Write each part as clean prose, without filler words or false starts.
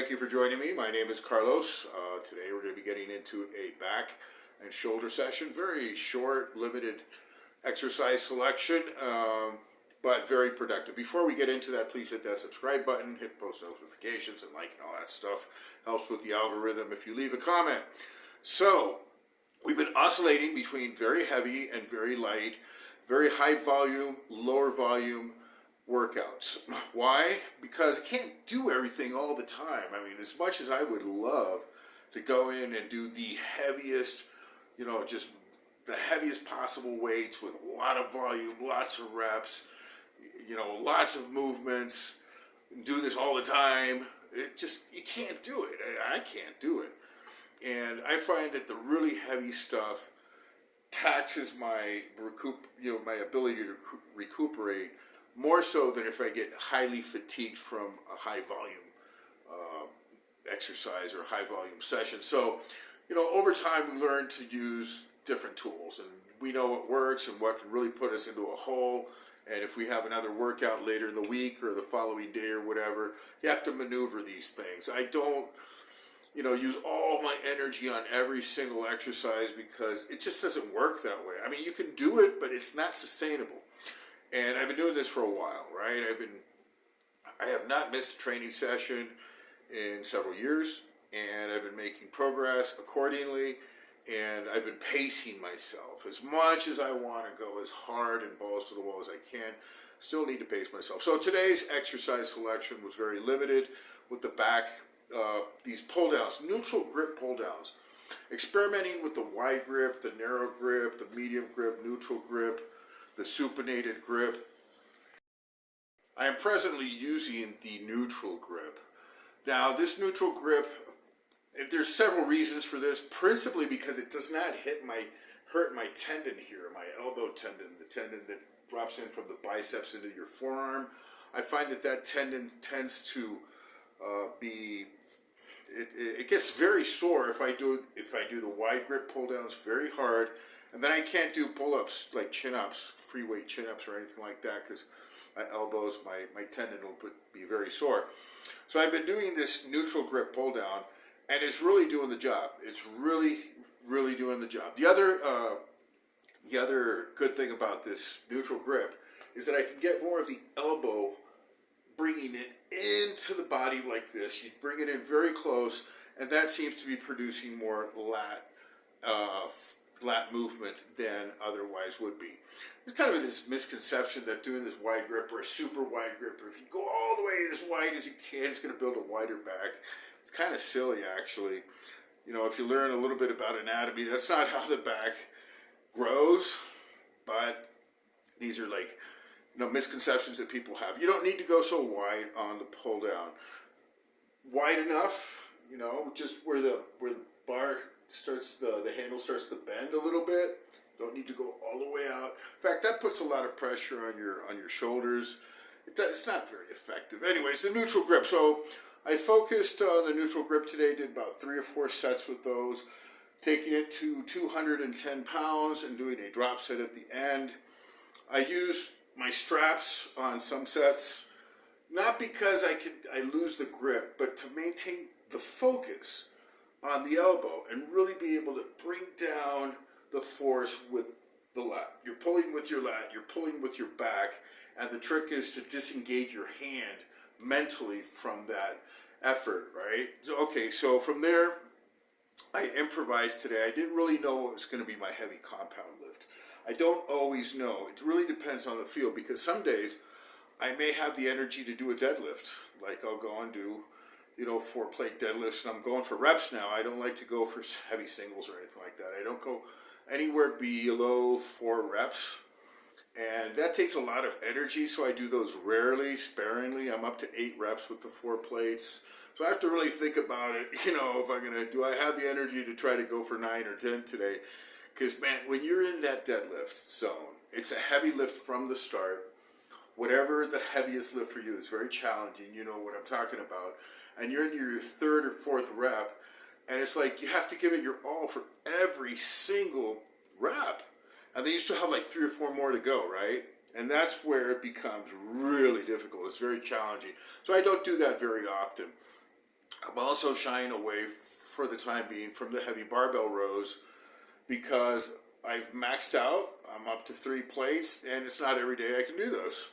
Thank you for joining me. My name is Carlos. Today we're going to be getting into a back and shoulder session. Very short, limited exercise selection, but very productive. Before we get into that, please hit that subscribe button, hit post notifications, and like and all that stuff. Helps with the algorithm if you leave a comment. So, we've been oscillating between very heavy and very light, very high volume, lower volume workouts. Why? Because I can't do everything all the time. I mean, as much as I would love to go in and do the heaviest, just the heaviest possible weights with a lot of volume, lots of reps, lots of movements, do this all the time, you can't do it. I can't do it. And I find that the really heavy stuff taxes my my ability to recuperate more so than if I get highly fatigued from a high volume exercise or high volume session. So, over time we learn to use different tools, and we know what works and what can really put us into a hole. And if we have another workout later in the week or the following day or whatever, you have to maneuver these things. I don't use all my energy on every single exercise because it just doesn't work that way. I mean, you can do it, but it's not sustainable. And I've been doing this for a while, right? I have not missed a training session in several years, and I've been making progress accordingly, and I've been pacing myself as much as I want to go as hard and balls to the wall as I can. Still need to pace myself. So today's exercise selection was very limited with the back, these pull downs, neutral grip pull downs. Experimenting with the wide grip, the narrow grip, the medium grip, neutral grip, the supinated grip. I am presently using the neutral grip. Now, this neutral grip, there's several reasons for this, principally because it does not hurt my tendon here, my elbow tendon, the tendon that drops in from the biceps into your forearm. I find that tendon tends to it gets very sore if I do the wide grip pull downs very hard. And then I can't do pull-ups like chin-ups, free weight chin-ups or anything like that because my elbows, my tendon will be very sore. So I've been doing this neutral grip pull-down, and it's really doing the job. It's really, really doing the job. The other good thing about this neutral grip is that I can get more of the elbow, bringing it into the body like this. You bring it in very close, and that seems to be producing more lat movement than otherwise would be. There's kind of this misconception that doing this wide grip or a super wide grip, or if you go all the way as wide as you can, it's going to build a wider back. It's kind of silly, actually. If you learn a little bit about anatomy, that's not how the back grows, but these are misconceptions that people have. You don't need to go so wide on the pull down. Wide enough, just where the bar starts, the handle starts to bend a little bit. Don't need to go all the way out. In fact, that puts a lot of pressure on your shoulders. It's not very effective. Anyways, the neutral grip. So I focused on the neutral grip today. Did about 3 or 4 sets with those, taking it to 210 pounds and doing a drop set at the end. I use my straps on some sets, not because I lose the grip, but to maintain the focus on the elbow and really be able to bring down the force with the lat. You're pulling with your lat, you're pulling with your back, and the trick is to disengage your hand mentally from that effort, right? So from there, I improvised today. I didn't really know what was going to be my heavy compound lift. I don't always know. It really depends on the field, because some days I may have the energy to do a deadlift. Like I'll go and do 4-plate deadlifts, and I'm going for reps now. I don't like to go for heavy singles or anything like that. I don't go anywhere below 4 reps, and that takes a lot of energy, so I do those rarely, sparingly. I'm up to 8 reps with the 4 plates, so I have to really think about it, if do I have the energy to try to go for 9 or 10 today? Because, man, when you're in that deadlift zone, it's a heavy lift from the start. Whatever the heaviest lift for you is very challenging, you know what I'm talking about. And you're in your 3rd or 4th rep, and it's like you have to give it your all for every single rep. And then you still have 3 or 4 more to go, right? And that's where it becomes really difficult. It's very challenging. So I don't do that very often. I'm also shying away for the time being from the heavy barbell rows because I've maxed out. I'm up to 3 plates, and it's not every day I can do those.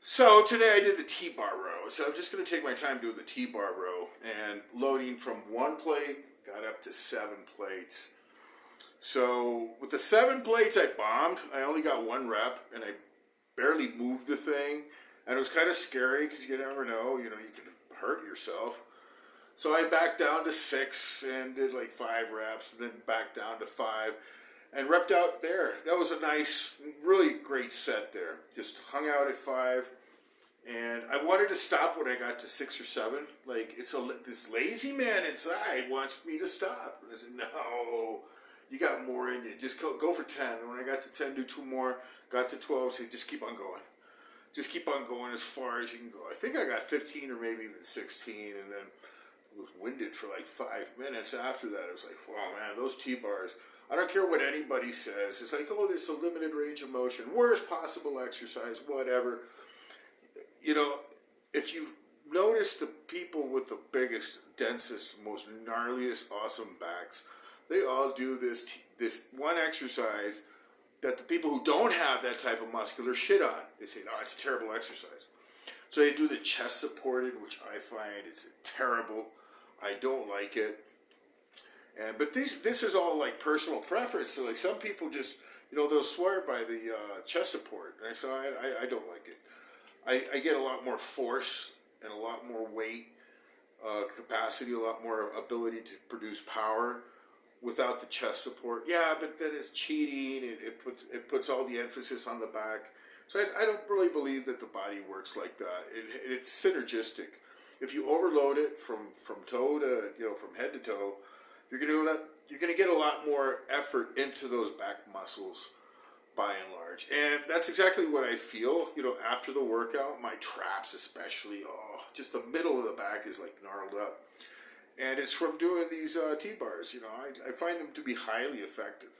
So today I did the Tbar row. So I'm just going to take my time doing the Tbar row and loading from 1 plate, got up to 7 plates. So with the 7 plates I bombed. I only got 1 rep, and I barely moved the thing. And it was kind of scary because you never know, you can hurt yourself. So I backed down to 6 and did like 5 reps, and then back down to 5 and repped out there. That was a nice, really great set there. Just hung out at 5, and I wanted to stop when I got to 6 or 7. Like, this lazy man inside wants me to stop. And I said, no, you got more in you. Just go for 10. And when I got to 10, do 2 more. Got to 12, say, just keep on going. Just keep on going as far as you can go. I think I got 15 or maybe even 16, and then I was winded for like 5 minutes after that. I was like, wow, man, those T-bars. I don't care what anybody says. It's like, oh, there's a limited range of motion. Worst possible exercise, whatever. If you notice the people with the biggest, densest, most gnarliest, awesome backs, they all do this one exercise that the people who don't have that type of muscular shit on. They say, no, it's a terrible exercise. So they do the chest supported, which I find is terrible. I don't like it. But this is all like personal preference. So like some people just, they'll swear by the chest support. And so I don't like it. I get a lot more force and a lot more weight capacity, a lot more ability to produce power without the chest support. Yeah, but then it's cheating. It puts all the emphasis on the back. So I don't really believe that the body works like that. It's synergistic. If you overload it from toe to, from head to toe, you're gonna get a lot more effort into those back muscles by and large. And that's exactly what I feel, after the workout. My traps especially, just the middle of the back is like gnarled up. And it's from doing these T-bars, I find them to be highly effective.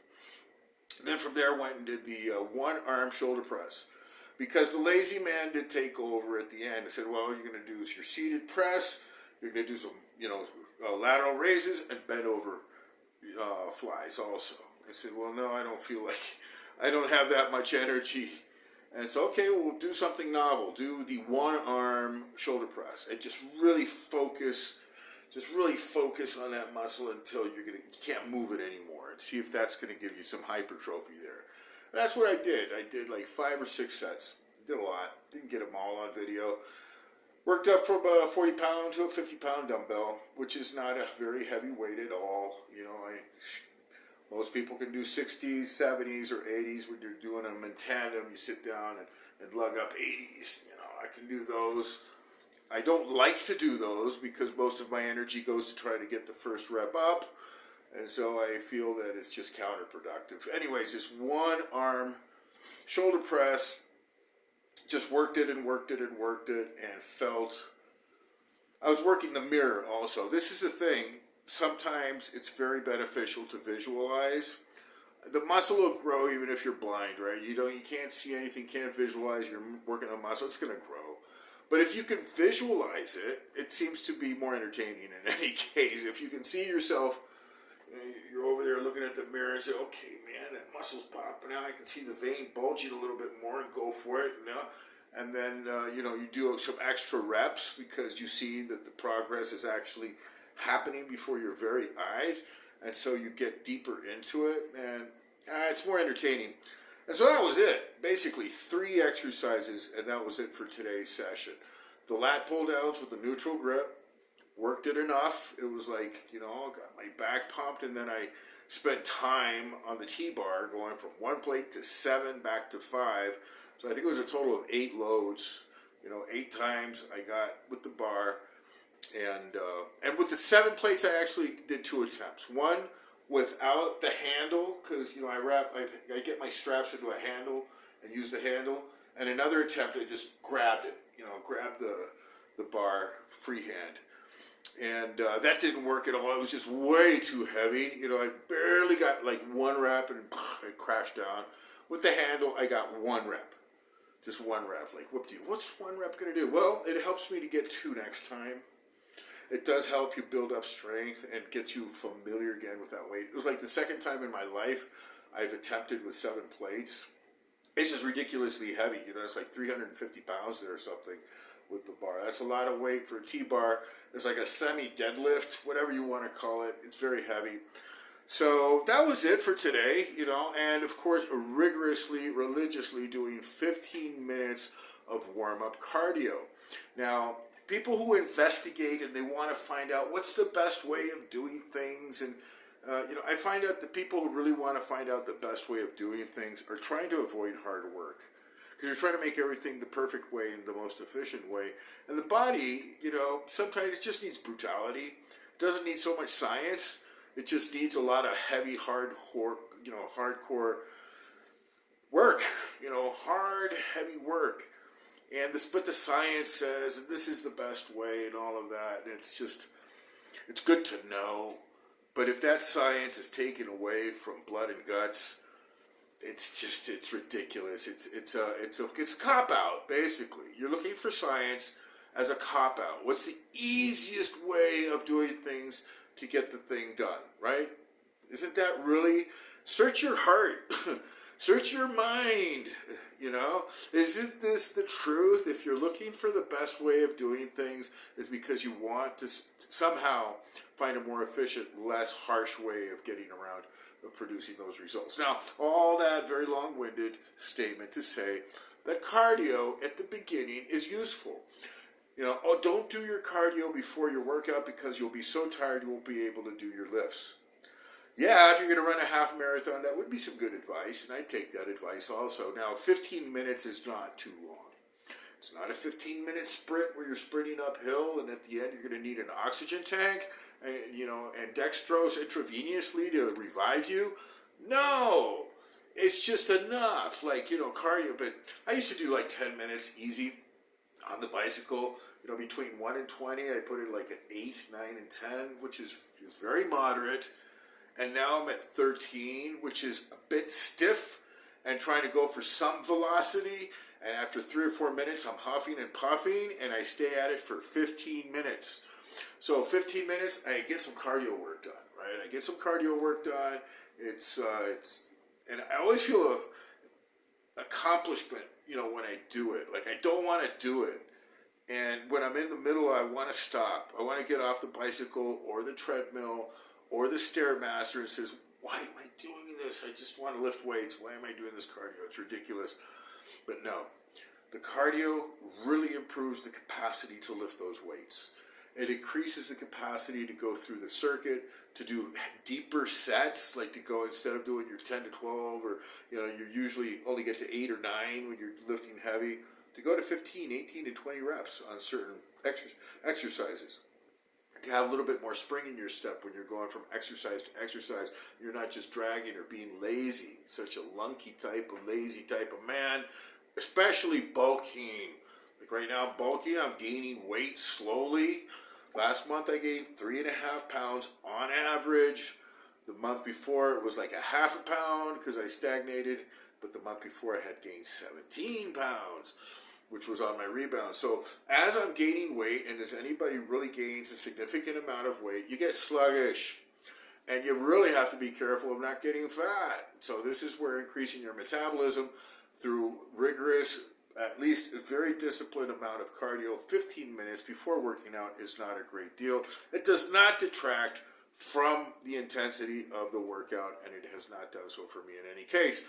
And then from there I went and did the 1-arm shoulder press. Because the lazy man did take over at the end. I said, well, you're going to do your seated press, you're going to do some, lateral raises, and bend over flies also. I said, well, no, I don't feel like, I don't have that much energy. And it's okay, we'll do something novel. Do the 1-arm shoulder press. And just really focus on that muscle until you can't move it anymore. And see if that's going to give you some hypertrophy there. And that's what I did. I did like 5 or 6 sets. Did a lot. Didn't get them all on video. Worked up from a 40-pound to a 50-pound dumbbell, which is not a very heavy weight at all. Most people can do 60s, 70s, or 80s when you're doing them in tandem. You sit down and lug up 80s. I can do those. I don't like to do those because most of my energy goes to try to get the first rep up. And so I feel that it's just counterproductive. Anyways, this 1-arm shoulder press, just worked it and felt. I was working the mirror also. This is the thing. Sometimes it's very beneficial to visualize. The muscle will grow even if you're blind, right? You can't see anything, can't visualize. You're working on muscle, it's going to grow. But if you can visualize it, it seems to be more entertaining in any case. If you can see yourself, you're over there looking at the mirror and say, okay, man, that muscle's popping out. I can see the vein bulging a little bit more, and go for it, And then, you do some extra reps because you see that the progress is actually happening before your very eyes. And so you get deeper into it, and it's more entertaining. And so that was it. Basically 3 exercises, and that was it for today's session. The lat pull downs with the neutral grip. Worked it enough. It was like, got my back pumped, and then I spent time on the T-bar going from 1 plate to 7 back to 5. So I think it was a total of 8 loads. 8 times I got with the bar. And with the 7 plates, I actually did 2 attempts. One without the handle, because, I get my straps into a handle and use the handle. And another attempt, I just grabbed it, grabbed the bar freehand. And that didn't work at all. It was just way too heavy. I barely got like 1 rep, and it crashed down. With the handle, I got 1 rep. Just 1 rep. Like, what's 1 rep going to do? Well, it helps me to get 2 next time. it does help you build up strength and get you familiar again with that weight. It was like the second time in my life I've attempted with 7 plates. It's just ridiculously heavy. It's like 350 pounds there or something with the bar. That's a lot of weight for a T-bar. It's like a semi-deadlift, whatever you want to call it. It's very heavy. So that was it for today, and of course religiously doing 15 minutes of warm-up cardio. Now, people who investigate and they want to find out what's the best way of doing things, and I find out the people who really want to find out the best way of doing things are trying to avoid hard work. Because you're trying to make everything the perfect way and the most efficient way. And the body, sometimes it just needs brutality. It doesn't need so much science. It just needs a lot of heavy, hardcore work. Hard, heavy work. And but the science says this is the best way and all of that. And it's good to know. But if that science is taken away from blood and guts, it's ridiculous. It's a cop out, basically. You're looking for science as a cop out. What's the easiest way of doing things to get the thing done, right? Isn't that really? Search your heart. Search your mind. Isn't this the truth? If you're looking for the best way of doing things, it's because you want to somehow find a more efficient, less harsh way of getting around of producing those results. Now, all that very long-winded statement to say that cardio at the beginning is useful. Don't do your cardio before your workout because you'll be so tired you won't be able to do your lifts. Yeah, if you're going to run a half marathon, that would be some good advice, and I'd take that advice also. Now, 15 minutes is not too long. It's not a 15-minute sprint where you're sprinting uphill, and at the end you're going to need an oxygen tank, and dextrose intravenously to revive you. No, it's just enough, cardio. But I used to do like 10 minutes easy on the bicycle. Between 1 and 20, I put it like at 8, 9, and 10, which is very moderate. And now I'm at 13, which is a bit stiff and trying to go for some velocity. And after 3 or 4 minutes, I'm huffing and puffing, and I stay at it for 15 minutes. So 15 minutes, I get some cardio work done, right? I get some cardio work done. And I always feel a accomplishment, when I do it. Like, I don't want to do it. And when I'm in the middle, I want to stop. I want to get off the bicycle or the treadmill or the Stairmaster and says, why am I doing this? I just want to lift weights. Why am I doing this cardio? It's ridiculous. But no, the cardio really improves the capacity to lift those weights. It increases the capacity to go through the circuit, to do deeper sets, like to go instead of doing your 10 to 12, or you usually only get to 8 or 9 when you're lifting heavy, to go to 15, 18, and 20 reps on certain exercises. To have a little bit more spring in your step when you're going from exercise to exercise. You're not just dragging or being lazy, such a lazy type of man, especially bulking. Like right now, bulking, I'm gaining weight slowly. Last month I gained 3.5 pounds on average. The month before it was like a half a pound because I stagnated. But the month before I had gained 17 pounds, which was on my rebound. So as I'm gaining weight, and as anybody really gains a significant amount of weight, you get sluggish. And you really have to be careful of not getting fat. So this is where increasing your metabolism through rigorous, at least a very disciplined amount of cardio, 15 minutes before working out, is not a great deal. It does not detract from the intensity of the workout, and it has not done so for me in any case.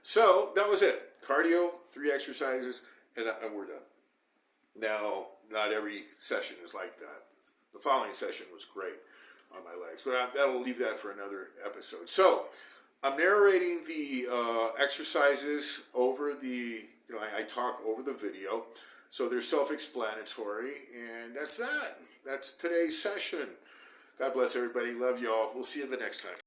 So that was it. Cardio, 3 exercises, and we're done. Now, not every session is like that. The following session was great on my legs, but I'll leave that for another episode. So I'm narrating the exercises over the, I talk over the video, so they're self-explanatory, and that's that. That's today's session. God bless everybody. Love y'all. We'll see you the next time.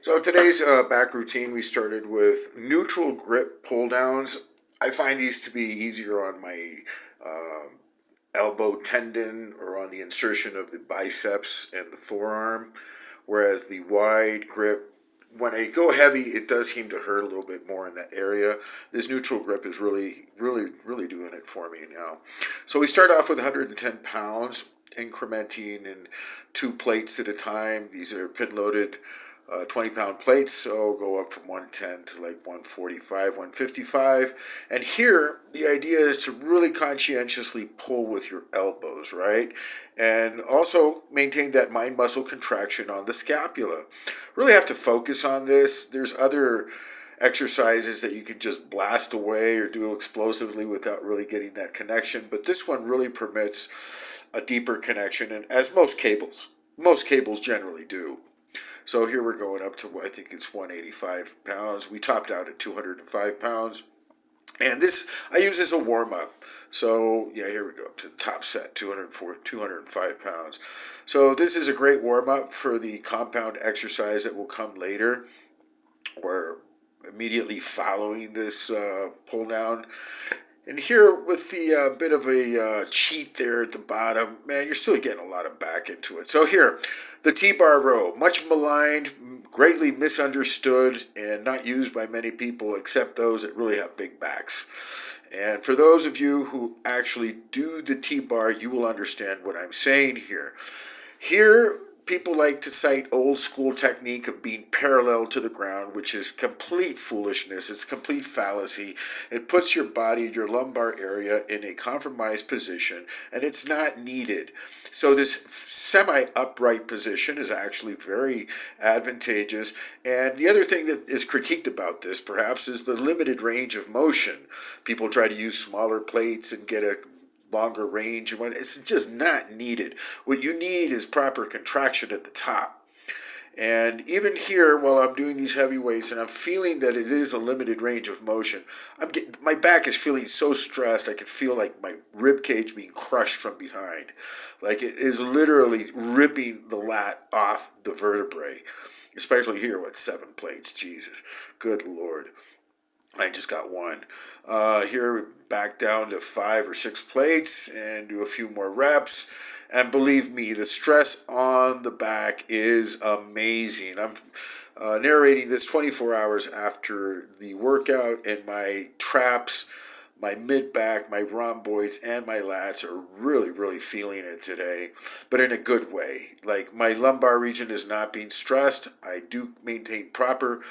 So today's back routine, we started with neutral grip pull downs. I find these to be easier on my elbow tendon or on the insertion of the biceps and the forearm, whereas the wide grip, when I go heavy, it does seem to hurt a little bit more in that area. This neutral grip is really doing it for me now. So we start off with 110 pounds, incrementing in 2 plates at a time. These are pin-loaded 20-pound plates, so go up from 110 to like 145, 155. And here, the idea is to really conscientiously pull with your elbows, right? And also maintain that mind muscle contraction on the scapula. Really have to focus on this. There's other exercises that you can just blast away or do explosively without really getting that connection, but this one really permits a deeper connection, and as most cables generally do. So here we're going up to, I think it's 185 pounds. We topped out at 205 pounds. And this, I use as a warm-up. So, yeah, here we go, to the top set, 205 pounds. So this is a great warm-up for the compound exercise that will come later, or immediately following this pull down. And here with the bit of a cheat there at the bottom, man, you're still getting a lot of back into it. So here, the Tbar row, much maligned, greatly misunderstood, and not used by many people except those that really have big backs. And for those of you who actually do the Tbar, you will understand what I'm saying here. Here, people like to cite old school technique of being parallel to the ground, which is complete foolishness. It's complete fallacy. It puts your body, your lumbar area, in a compromised position, and it's not needed. So this semi-upright position is actually very advantageous. And the other thing that is critiqued about this, perhaps, is the limited range of motion. People try to use smaller plates and get a longer range, and it's just not needed. What you need is proper contraction at the top. And even here, while I'm doing these heavy weights and I'm feeling that it is a limited range of motion, my back is feeling so stressed. I can feel like my rib cage being crushed from behind, like it is literally ripping the lat off the vertebrae. Especially here with 7 plates. Jesus, good Lord. I just got one. Here, back down to 5 or 6 plates and do a few more reps. And believe me, the stress on the back is amazing. I'm narrating this 24 hours after the workout, and my traps, my mid-back, my rhomboids, and my lats are really, really feeling it today, but in a good way. Like, my lumbar region is not being stressed. I do maintain proper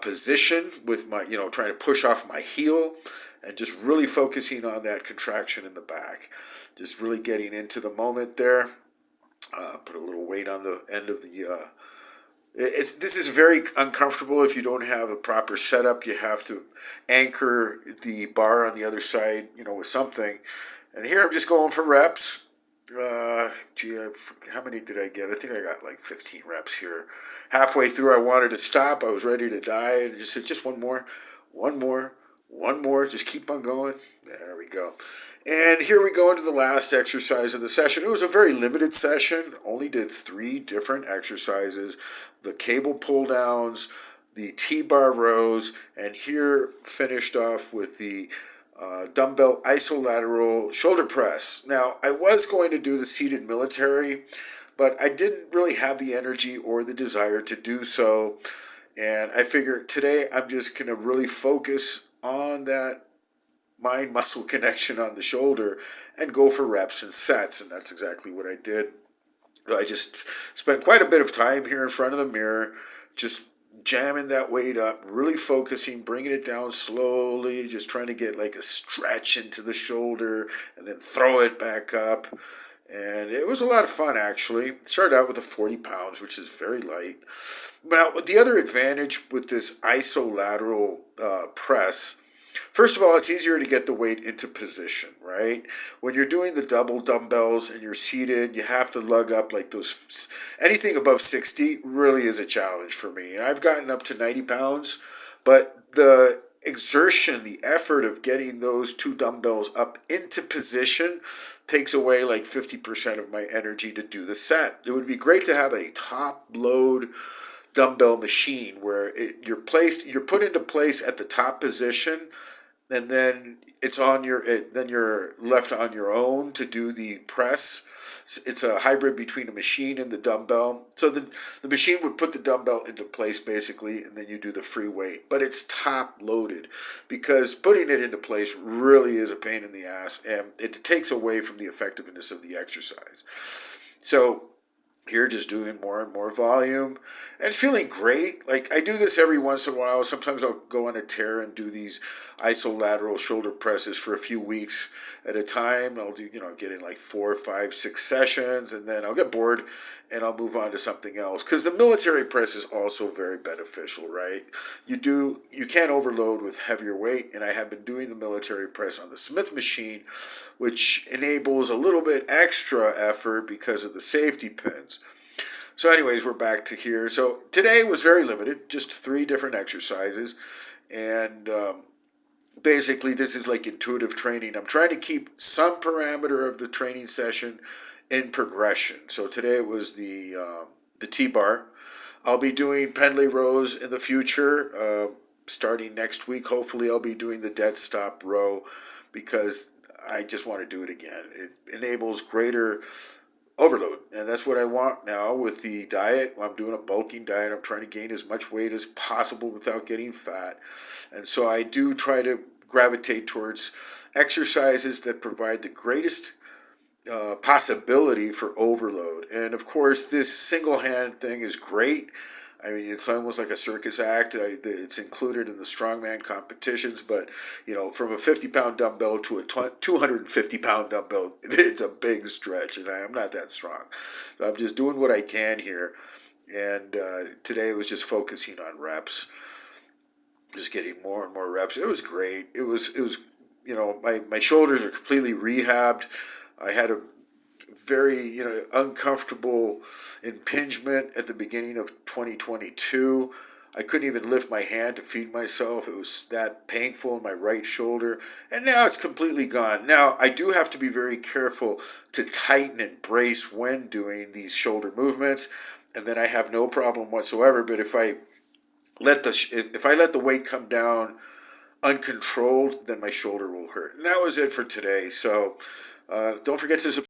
position with my, trying to push off my heel and just really focusing on that contraction in the back. Just really getting into the moment there. Put a little weight on the end of the... This is very uncomfortable if you don't have a proper setup. You have to anchor the bar on the other side, with something. And here I'm just going for reps. How many did I get? I think I got like 15 reps here. Halfway through, I wanted to stop. I was ready to die. I just said, just one more. Just keep on going. There we go. And here we go into the last exercise of the session. It was a very limited session. Only did 3 different exercises. The cable pull downs, the Tbar rows, and here finished off with the dumbbell isolateral shoulder press. Now, I was going to do the seated military, but I didn't really have the energy or the desire to do so. And I figured today I'm just going to really focus on that mind-muscle connection on the shoulder and go for reps and sets. And that's exactly what I did. I just spent quite a bit of time here in front of the mirror, just jamming that weight up, really focusing, bringing it down slowly, just trying to get like a stretch into the shoulder and then throw it back up. And it was a lot of fun, actually. Started out with 40 pounds, which is very light. Now, the other advantage with this isolateral press, first of all, it's easier to get the weight into position, right? When you're doing the double dumbbells and you're seated, you have to lug up like those. Anything above 60 really is a challenge for me. And I've gotten up to 90 pounds, but the exertion, the effort of getting those 2 dumbbells up into position takes away like 50% of my energy to do the set. It would be great to have a top load dumbbell machine where you're put into place at the top position, and then then you're left on your own to do the press. It's a hybrid between a machine and the dumbbell. So the machine would put the dumbbell into place basically, and then you do the free weight. But it's top loaded because putting it into place really is a pain in the ass, and it takes away from the effectiveness of the exercise. So you're just doing more and more volume and feeling great. Like I do this every once in a while. Sometimes I'll go on a tear and do these isolateral shoulder presses for a few weeks at a time. I'll do, get in like 4, 5, 6 sessions, and then I'll get bored and I'll move on to something else. Because the military press is also very beneficial, right? You can't overload with heavier weight, and I have been doing the military press on the Smith machine, which enables a little bit extra effort because of the safety pins. So anyways, we're back to here. So today was very limited, just 3 different exercises. And basically this is like intuitive training. I'm trying to keep some parameter of the training session in progression. So today it was the Tbar. I'll be doing pendlay rows in the future. Starting next week, hopefully I'll be doing the dead stop row because I just want to do it again. It enables greater overload, and that's what I want now with the diet. I'm doing a bulking diet. I'm trying to gain as much weight as possible without getting fat, and so I do try to gravitate towards exercises that provide the greatest possibility for overload. And of course, this single hand thing is great. I mean, it's almost like a circus act. It's included in the strongman competitions, but from a 50-pound dumbbell to a 250-pound dumbbell, it's a big stretch, and I'm not that strong. So I'm just doing what I can here. And today it was just focusing on reps, just getting more and more reps. It was great. It was my shoulders are completely rehabbed. I had a very uncomfortable impingement at the beginning of 2022. I couldn't even lift my hand to feed myself. It was that painful in my right shoulder, and now it's completely gone. Now I do have to be very careful to tighten and brace when doing these shoulder movements, and then I have no problem whatsoever. But if I let the weight come down uncontrolled, then my shoulder will hurt. And that was it for today. So don't forget to subscribe.